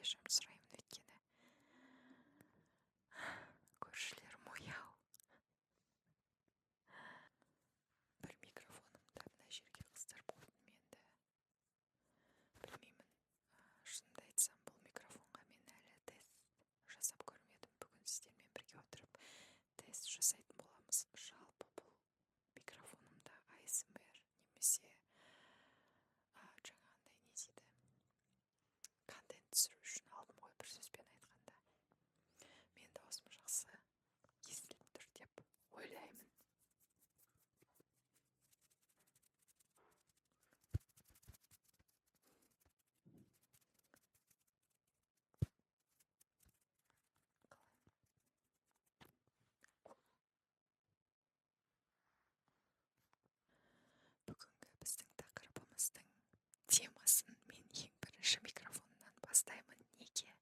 кешірім сұраймын, өйткені көршілерім ояу. Бір микрофонымды мына жерге қыстырып қойдым енді. Білмеймін, шынымды айтсам, бұл микрофонға мен әлі тест жасап көрмедім. Бүгін сіздермен бірге отырып тест жасайтын боламыз. Жалпы бұл микрофонымда ASMR немесе жаңағындай не дейді, контент түсіру үшін алдым ғой, бір сөзбен айтқанда. Мен даусым жақсы естіліп тұр деп ойлаймын. Бүгінгі біздің тақырыбымыздың темасын мен ең бірінші микрофоннан бастаймын. Неге?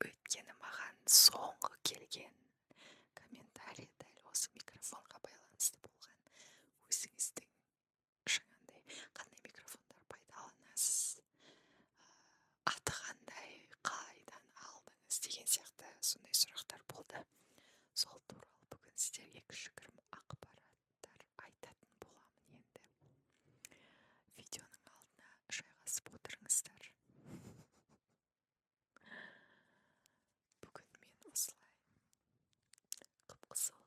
Өйткені маған соңғы келген комментарий дәл осы микрофонға байланысты болған. Өзіңіздің жаңағындай қандай микрофондар пайдаланасыз, аты қандай, қайдан алдыңыз деген сияқты сондай сұрақтар болды. Сол туралы бүгін сіздерге кішігірім ақпараттар айтатын боламын енді. Видеоның алдына жайғасып отырыңыздар. Бүгін мен осылай қып-қызыл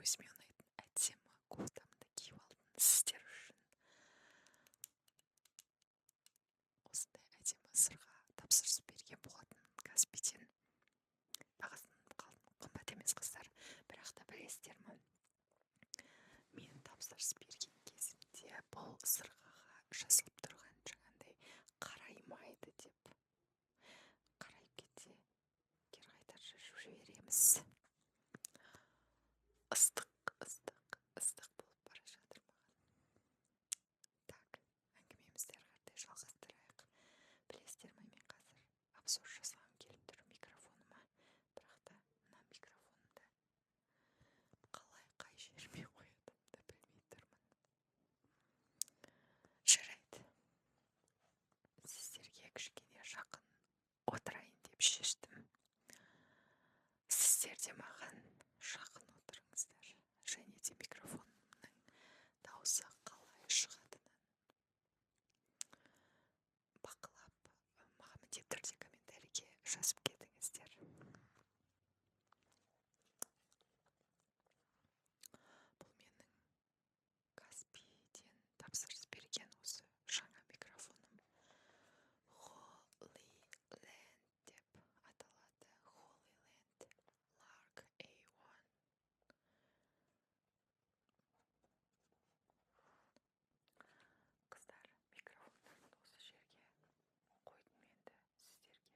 өзіме ұнайтын әдемі кофтамды киіп алдым сіздер үшін. Осындай әдемі сырға тапсырыс берген болатын Каспийден. Бағасын қымбат емес қыздар, бірақ та білесіздер ме, мен тапсырыс берген кезімде бұл сырғаға жазылып тұрған жаңағындай қараймайды деп. Қарайып кетсе, кері қайтар шашып жібереміз. Ыстық болып бара жатыр маған. Так, әңгімемізді әрі қаратай жалғастырайық. Білесіздер ме, мен қазір обзор жасағым келіп тұр микрофоныма, бірақ та мына микрофонды қалай қай жеріме қоятынымды білмей тұрмын. Жарайды, сіздерге кішкене жақын отырайын деп шештім. Сіздер де маған жақын отырыңыздар, және де микрофонымның дауысы қалай шығатынын бақылап, маған міндетті түрде комментарийге жазып кетіңіздер. Бұл менің Каспийден тапсырыс берген осы жаңа микрофоным. Holy Land деп аталады. Holy Land Lark A1. Қыздар, микрофондарды осы жерге қойдым енді сіздерге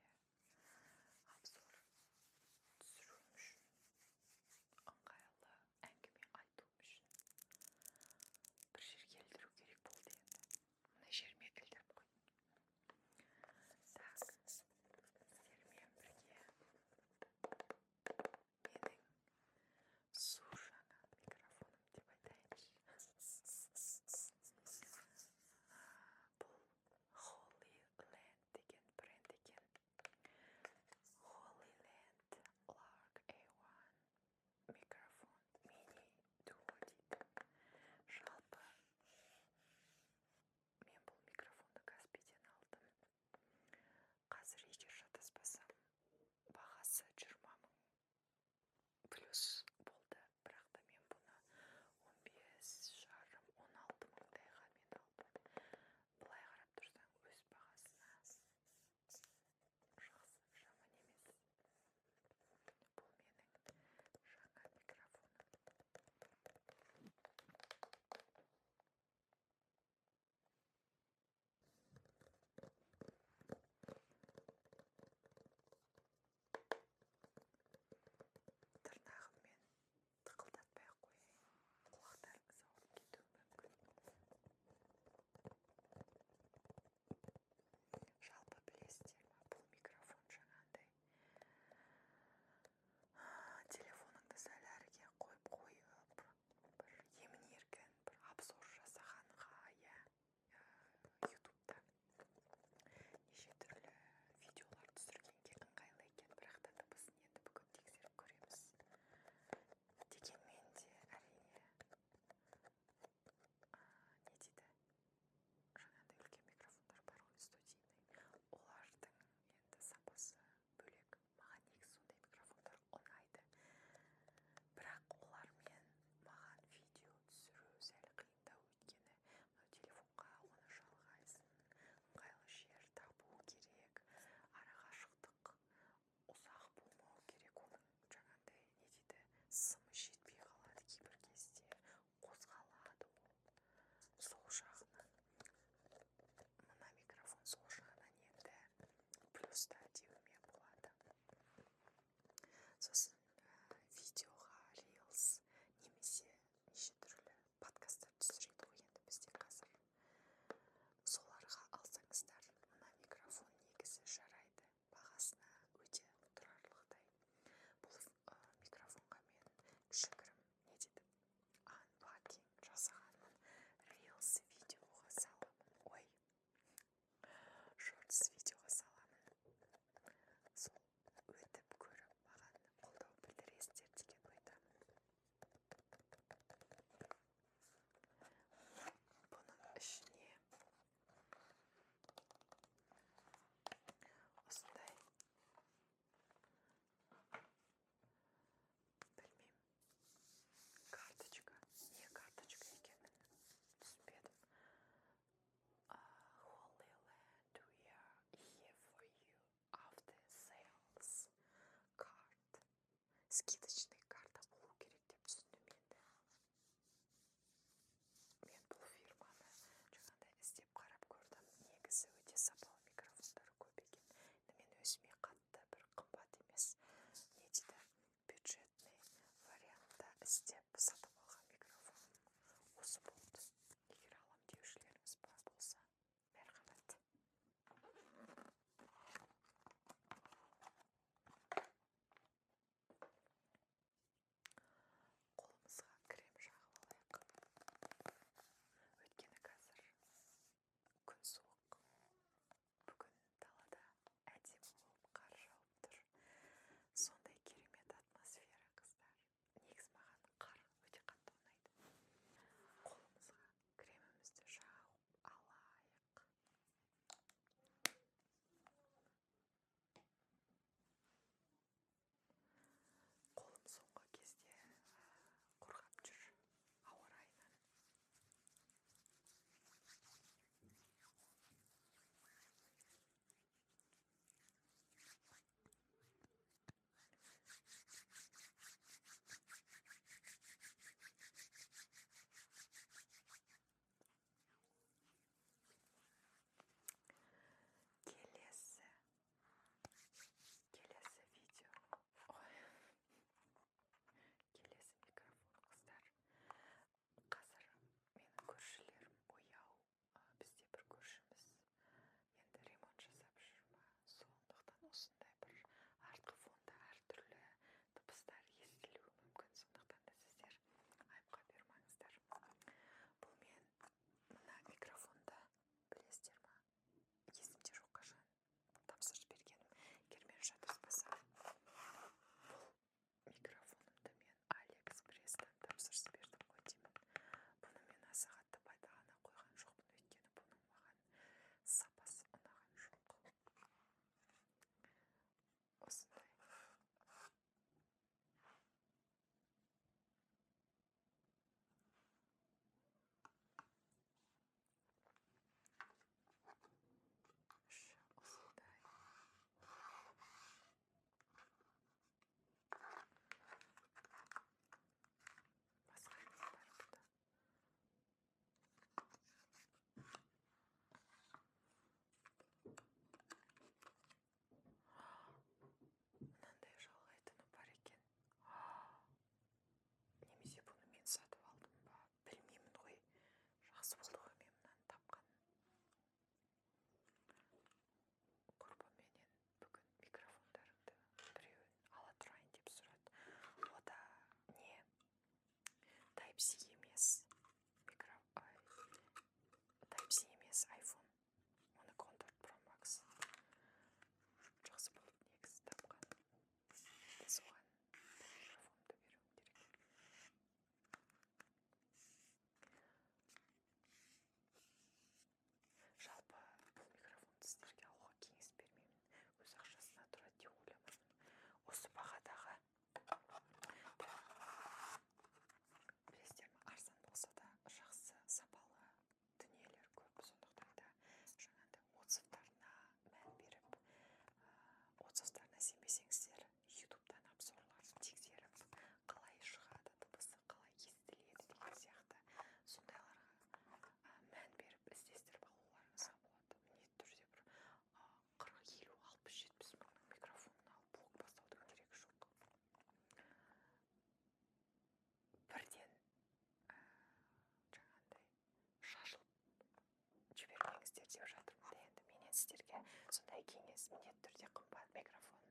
деп жатырмын да. Енді менен сіздерге сондай кеңес, міндетті түрде қымбат микрофон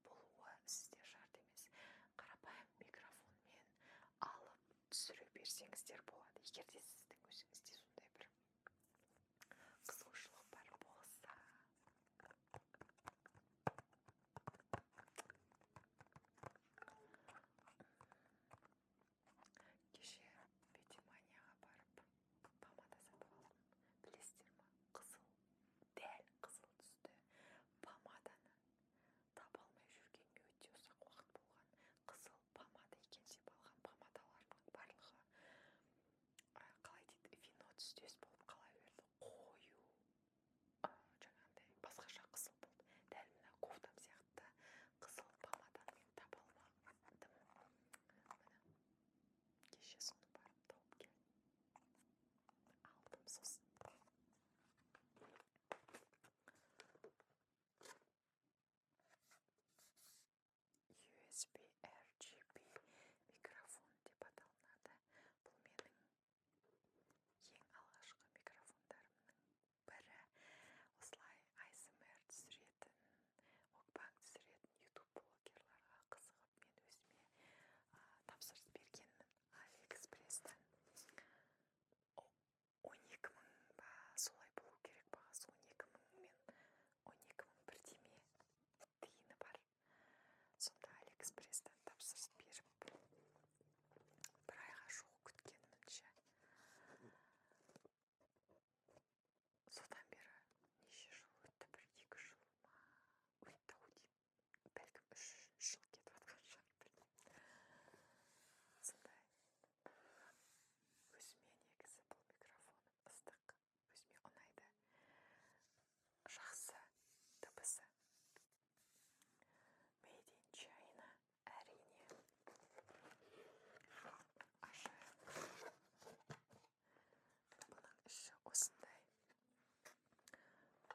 болуы сіздер шарт емес. Қарапайым микрофонмен алып түсіре берсеңіздер болады. Егер де сіздің өзіңізде сондай бір қызығушылық бар болса. Кеше Петиманияға барып помада сатып алдым. Білесіздер ма? Қызыл, дәл қызыл түсті помаданы таба алмай жүргенге өте ұзақ уақыт болған. Қызыл помада екен деп алған помадалардың барлығы қалай дейді, вино түстес болып қала берді. Қою, жаңағындай басқаша қызыл болды. Дәл мына кофтам сияқты қызыл помаданы мен таба алмадым. Міне кеше соны барып тауып келдім. Алдым сосын. USB RGB микрофон деп аталынады. Бұл менің ең алғашқы микрофондарымның бірі. Осылай ASMR түсіретін, мукбанг түсіретін YouTube блогерларға қызығып мен өзіме тапсырыс бергенмін. AliExpress'тен 12 мың ба, солай болу керек, бағасы 12 мың мен 12 мың бірдеме тиыны бар. Сонда AliExpress'тен тапсырыс беріп, бір айға жуық күткенімше. Содан бері неше жыл өтті, бір 2 жыл ма өтті-ау деймін. Бәлкім 3 жыл кетіп жатқан шығар, білмеймін. Сондай. Өзіме негізі бұл микрофоным ыстық, өзіме ұнайды. Жақсы дыбысы. Made in China, әрине. Ажайып. Бұның іші осындай.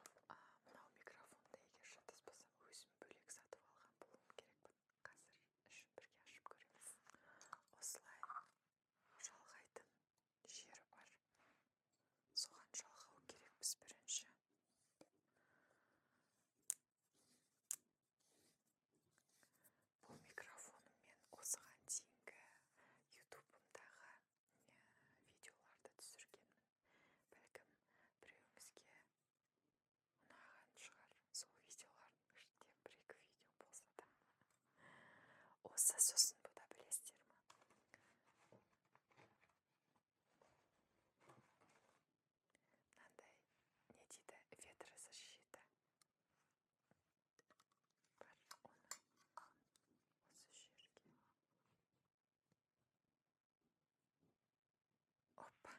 Мынау микрофонды егер шатаспасам өзім бөлек сатып алған болуым керекпін. Қазір ішін бірге ашып көреміз. Осылай жалғайтын жері бар. Соған жалғау керекпіз бірінші. Бұл микрофоныммен осыған дейінгі YouTube'ымдағы видеоларды түсіргенмін. Бәлкім біреуіңізге ұнаған шығар. Сол видеолардың ішінде 1-2 видео болса да. Осы сосын бұда білесіздер ма? Мынандай не дейді, ветрозащита бар. Оны осы жерге. Опа.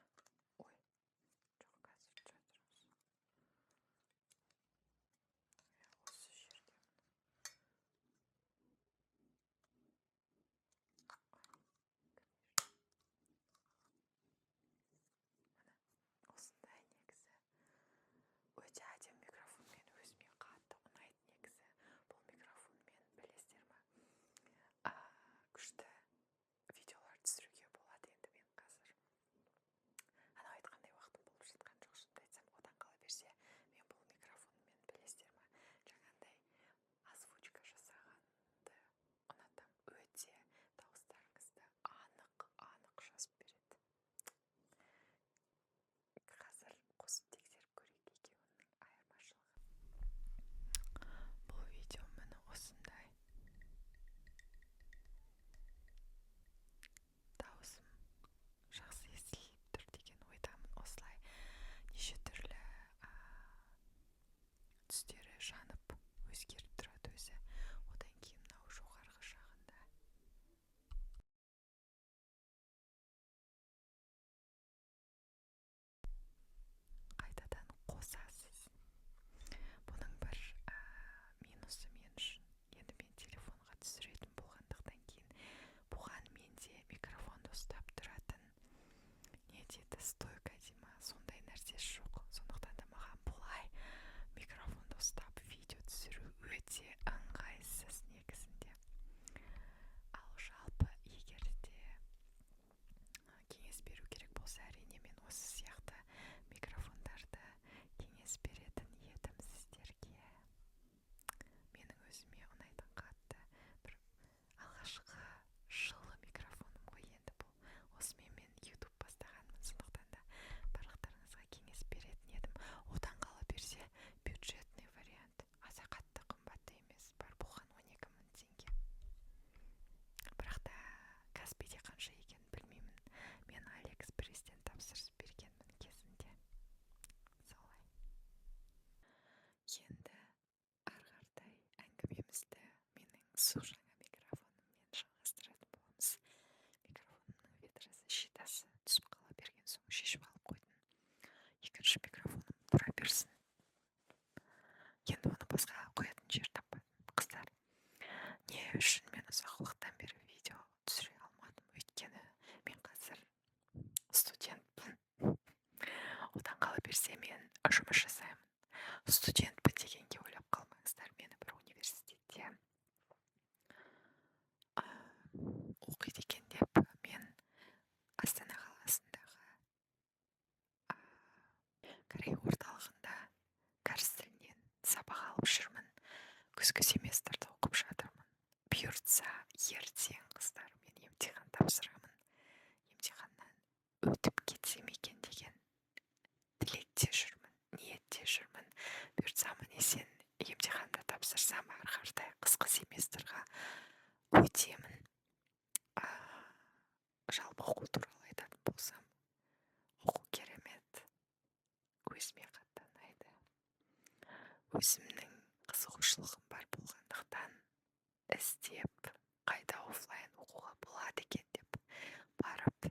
Ой, жоқ, қазір жатырмыз. Осы жерге осындай негізі. Өте әдемі микрофон, мен өзіме қатты ұнайды негізі. Бұл микрофонмен білесіздер ма? Күшті видеолар түсіруге болады. Енді мен қазір анау айтқандай уақытым болып жатқан жоқ, шынымды айтсам, одан қала берсе, мен бұл микрофонмен білесіздер ма? Жаңағындай озвучка жасағанды ұнатам. Өте дауыстарыңызды анық жазып береді. Қазір қосып тексеріп көрейік екеуінің айырмашылығын. Бұл видео міне осындай. Дауысым жақсы естіліп тұр деген ойдамын. Осылай неше түрлі түстері жанып өзгеріп тұрады өзі. Одан кейін мынау жоғарғы жағында қайтадан қосасыз. Бұның бір минусы мен үшін. Енді мен телефонға түсіретін болғандықтан кейін бұған менде микрофонды ұстап тұратын не дейді, стойка дей ма, сондай нәрсе жоқ. Сондықтан да маған бұлай микрофонды ұстап видео түсіру өте осы жаңа микрофоныммен жалғастыратын боламыз. Микрофонымның ветресі щитасы түсіп қала берген соң шешіп алып қойдым. Екінші микрофоным тұра берсін. Енді оны басқа қоятын жер таппадым. Қыздар, не үшін мен ұзақ уақыттан бері видео түсіре алмадым? Өйткені мен қазір студентпін. Одан қала берсе мен жұмыс жасаймын. Студентпін дегенге ойлап қалмаңыздар. Мені бір университетте оқиды екен деп мен Астана қаласындағы Корей орталығында кәріс тілінен сабақ алып жүрмін. Күзгі семестрді оқып жатырмын. Бұйыртса ертең, қыздар, мен емтихан тапсырамын. Емтиханнан өтіп кетсем екен деген тілекте жүрмін, ниетте жүрмін. Бұйыртса аман есен емтиханды тапсырсам, ары қаратай қысқы семестрға өтемін. Жалпы оқу туралы айтатын болсам, оқу керемет. Өзіме қатты ұнайды. Өзімнің қызығушылығым бар болғандықтан іздеп, қайда офлайн оқуға болады екен деп барып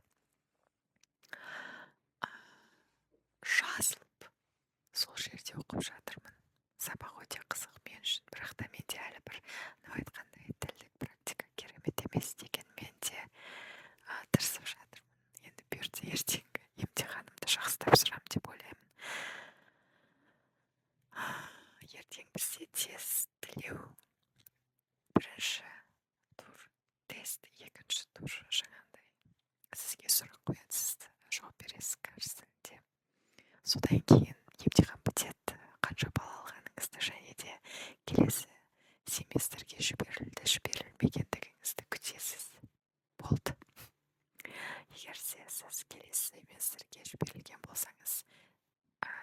жазылып сол жерде оқып жатырмын. Сабақ өте қызық мен үшін, бірақ та менде әлі бір айтқандай тілдік практика керемет емес дегенмен де тырысып жатырмын. Енді бұйыртса ертеңгі емтиханымды жақсы тапсырамын деп ойлаймын. Ертең бізде тестілеу, бірінші тур тест, екінші тур жаңағыдай сізге сұрақ қояды, сіз жауап бересіз кәріс тілінде. Содан кейін емтихан бітеді, қанша балл алғаныңызды және де келесі семестрге жіберілді, жіберілмегендігіңізді күтесіз. Болды. Егер сіз келесі семестрге жіберілген болсаңыз,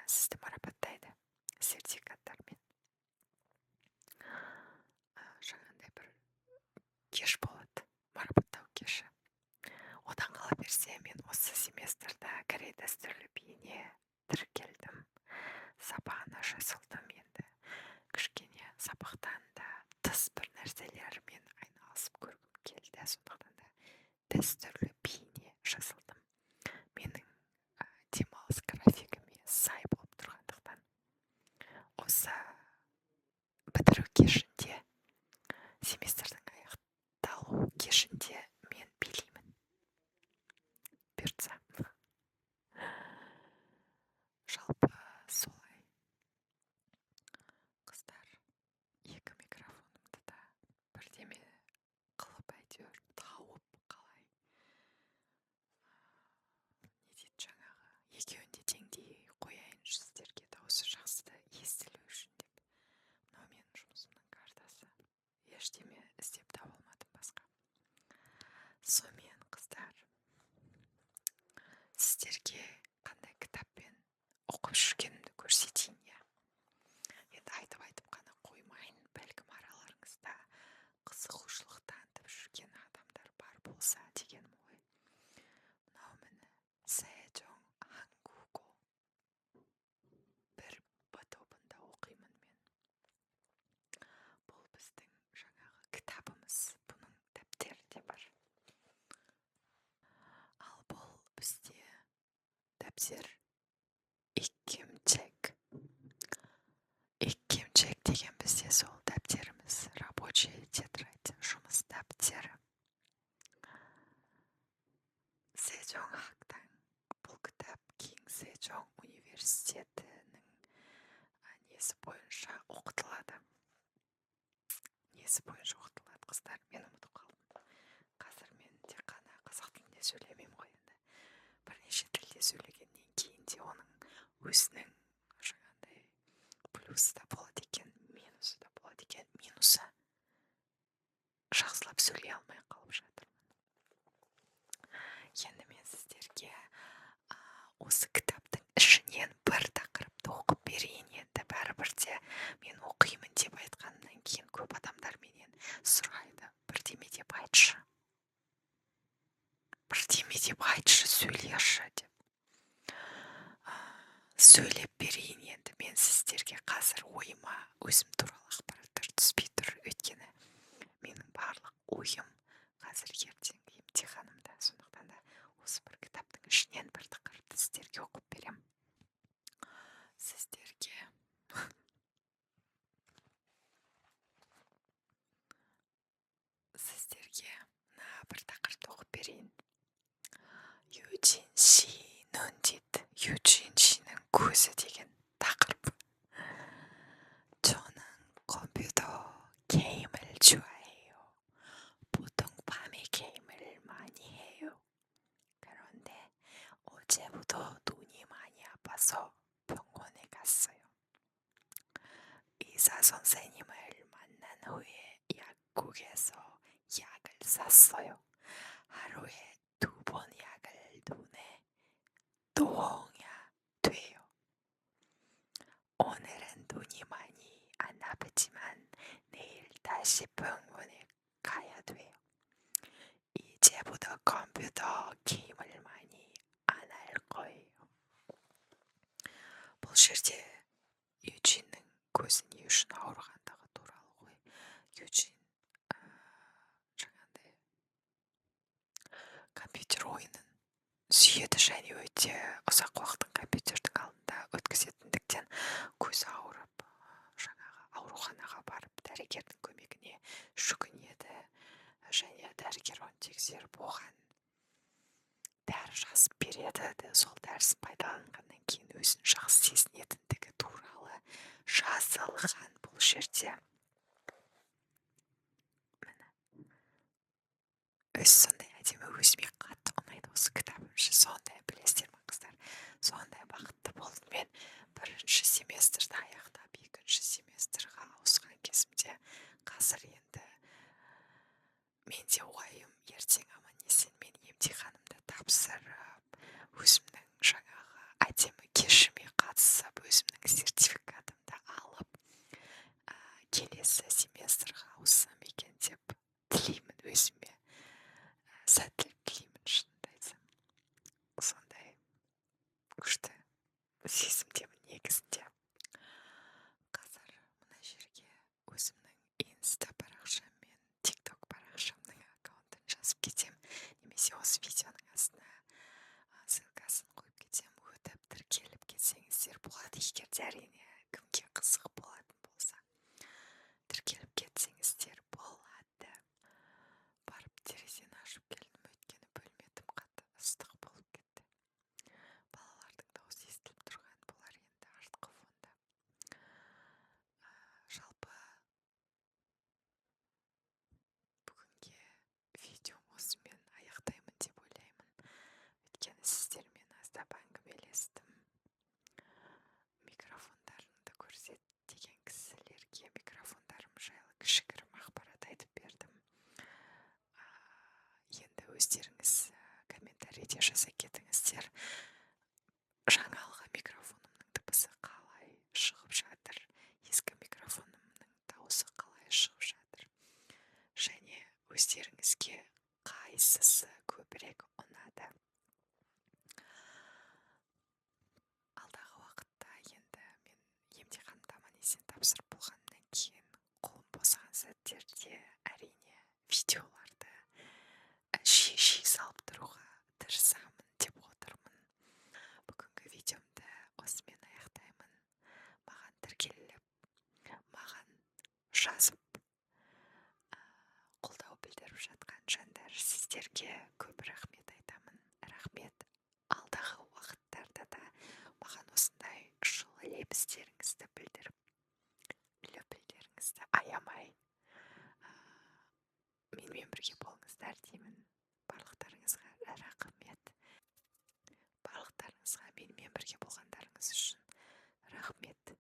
сізді марапаттайды сертификаттармен. Жаңағыдай бір кеш болады, марапаттау кеші. Одан қала берсе, мен осы семестрда Корей дәстүрлі биіне тіркелдім. Сабағына жазылдым. Енді кішкене сабақтан да тыс бір нәрселермен айналысып көргім келді. Сондықтан да дәстүрлі биіне жазылдым. Менің демалыс графигіме сай болып тұрғандықтан осы бітіру кешінде, семестрдің аяқталу кешінде мен билеймін. Бұйыртса. Жалпы солай. Қыздар, екі микрофонымды да бірдеме қылып әйтеуір тауып қалай. Не дейді жаңағы, екеуін де теңдей қояйыншы сіздерге, дауысы жақсы естілу үшін деп. Мынау менің жұмысымның картасы. Ештеме іздеп таба алмадым басқа. Сонымен, қыздар, сіздерге қандай кітаппен оқып жүргенімді көрсетейін. Енді айтып қана қоймайын, бәлкім араларыңызда қызығушылық танытып жүрген адамдар бар болса дегенім ғой. Мынау міне Сэджон Хангуго бір тобында оқимын мен. Бұл біздің жаңағы кітабымыз, бұның дәптері де бар. Ал бұл бізде дәптер иккимчек. Иккимчек деген бізде сол дәптеріміз, рабочий тетрадь, жұмыс дәптері. Сэджон Хактан. Бұл кітап Кинг Сэджон университетінің несі бойынша оқытылады. Қыздар, мен ұмытып қалдым. Қазір мен тек қана қазақ тілінде сөйлемеймін ғой енді. Бірнеше тілде сөйлегеннен кейін де оның өзінің жаңағыдай плюсы да болады екен, минусы да болады екен. Минусы жақсылап сөйлей алмай қалып жатырмын. Енді мен сіздерге осы кітаптың ішінен бір тақырыпты оқып берейін. Енді бәрібір де мен оқимын деп айтқаннан кейін көп адамдар менен сұрайды, бірдеме деп айтшы, сөйлеші деп. Сөйлеп берейін енді. Мен сіздерге қазір ойыма өзім туралы ақпараттар түспей тұр. Өйткені менің көзі деген тақырып. 저는 컴퓨터 게임을 좋아해요. 보통 밤에 게임을 많이 해요. 그런데 어제부터 눈이 많이 아파서 병원에 갔어요. 의사 선생님을 만난 후에 약국에서 약을 샀어요. 하루에 2번 약을 눈에 놓아야 돼요. 오늘은 눈이 많이 안 아프지만 내일 다시 병원에 가야 돼요. 이제부터 컴퓨터 게임을 많이 안 할 거예요. бұл жерде 유진нің көзі не үшін ауырғандығы туралы ғой. 유진 жаңағыдай компьютер ойынын сүйеді және өте ұзақ уақытын компьютердің алдында өткізетіндіктен көзі ауырып жаңағы ауруханаға барып дәрігердің көмегіне жүгінеді және дәрігер оны тексеріп оған дәрі жазып береді. Сол дәрісін пайдаланғаннан кейін өзін жақсы сезінетіндігі туралы жазылған бұл жерде. Өзі сондай әдемі, өзіме қатты ұнайды осы кітабым. Сондай, білесіздер ме қыздар, сондай бақытты болдым мен. Бірінші семестрді аяқтап, екінші семестрға ауысқан кезімде, қазір енді менде ойым ертең аман-есен мен емтиханымды тапсырып, өзімнің жаңағы әдемі кешіме қатысып, өзімнің сертификатымды алып, келесі семестрға ауыссам екен деп тілеймін өзіме. Сәттілік тілеймін, шынымды айтсам. Сондай күшті сезімдемін негізінде. Қазір мына жерге өзімнің инста парақшам мен тикток парақшамның аккаунтын жазып кетем, немесе осы видеоның астына ссылкасын қойып кетем. Өтіп тіркеліп кетсеңіздер болады, егер де әрине кімге қызық болатын болса. Тіркеліп кетсеңіздер болады. Барып терезені ашып келдім, өйткені бөлме тым қатты ыстық болып кетті. Балалардың дауысы естіліп тұрған болар енді артқы фонда. Жалпы бүгінге видеом осымен аяқтаймын деп ойлаймын. Өйткені сіздермен аздап әңгімелестім. Микрофондарыңды көрсет деген кісілерге микрофондарым жайлы кішігірім ақпарат айтып бердім. Енді өздеріңіз комментарийде жаза кетіңіздер. Жаңалғы микрофонымның дыбысы қалай шығып жатыр, ескі микрофонымның дауысы қалай шығып жатыр. Және өздеріңізге қайсысы көбірек ұнады. Алдағы уақытта енді мен емтиханымды аман-есен тапсырып болғаннан кейін қолым босаған сәттерде әрине видеоларды жиі салып тұруға тырысамын деп отырмын. Бүгінгі видеомды осымен аяқтаймын. Маған тіркеліп, маған жазып, қолдау білдіріп жатқан жандар, сіздерге көп рахмет айтамын. Рахмет. Алдағы уақыттарда да маған осындай жылы лебіздеріңізді білдіріп, лүпілдеріңізді аямай менімен бірге болыңыздар деймін. Барлықтарыңызға рахмет. Барлықтарыңызға менімен бірге болғандарыңыз үшін рахмет.